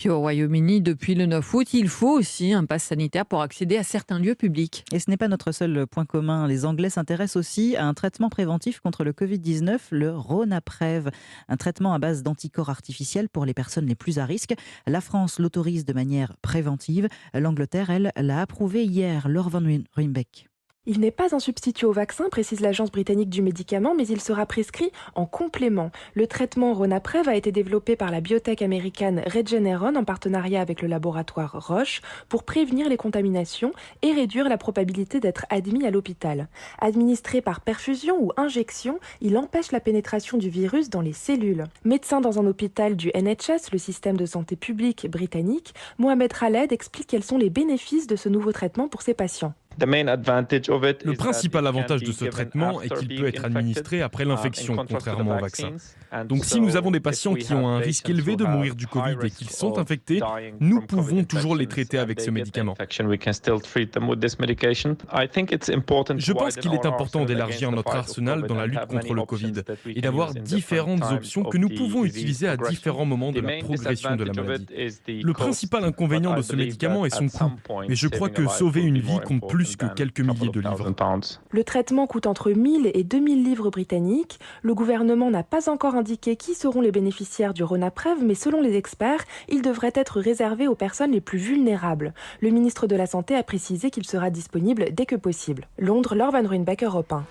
Puis au Royaume-Uni, depuis le 9 août, il faut aussi un pass sanitaire pour accéder à certains lieux publics. Et ce n'est pas notre seul point commun. Les Anglais s'intéressent aussi à un traitement préventif contre le Covid-19, le Ronapreve, un traitement à base d'anticorps artificiels pour les personnes les plus à risque. La France l'autorise de manière préventive. L'Angleterre, elle, l'a approuvé hier. Laure Van Ruymbeck. Il n'est pas un substitut au vaccin, précise l'Agence britannique du médicament, mais il sera prescrit en complément. Le traitement Ronapreve a été développé par la biotech américaine Regeneron en partenariat avec le laboratoire Roche pour prévenir les contaminations et réduire la probabilité d'être admis à l'hôpital. Administré par perfusion ou injection, il empêche la pénétration du virus dans les cellules. Médecin dans un hôpital du NHS, le système de santé public britannique, Mohamed Khaled explique quels sont les bénéfices de ce nouveau traitement pour ses patients. Le principal avantage de ce traitement est qu'il peut être administré après l'infection, contrairement au vaccin. Donc si nous avons des patients qui ont un risque élevé de mourir du Covid et qu'ils sont infectés, nous pouvons toujours les traiter avec ce médicament. Je pense qu'il est important d'élargir notre arsenal dans la lutte contre le Covid et d'avoir différentes options que nous pouvons utiliser à différents moments de la progression de la maladie. Le principal inconvénient de ce médicament est son coût, mais je crois que sauver une vie compte plus que quelques milliers de livres. Le traitement coûte entre 1000 et 2000 livres britanniques. Le gouvernement n'a pas encore indiqué qui seront les bénéficiaires du Ronapreve, mais selon les experts, il devrait être réservé aux personnes les plus vulnérables. Le ministre de la Santé a précisé qu'il sera disponible dès que possible. Londres, Laure Van Ruymbeck, Europe 1.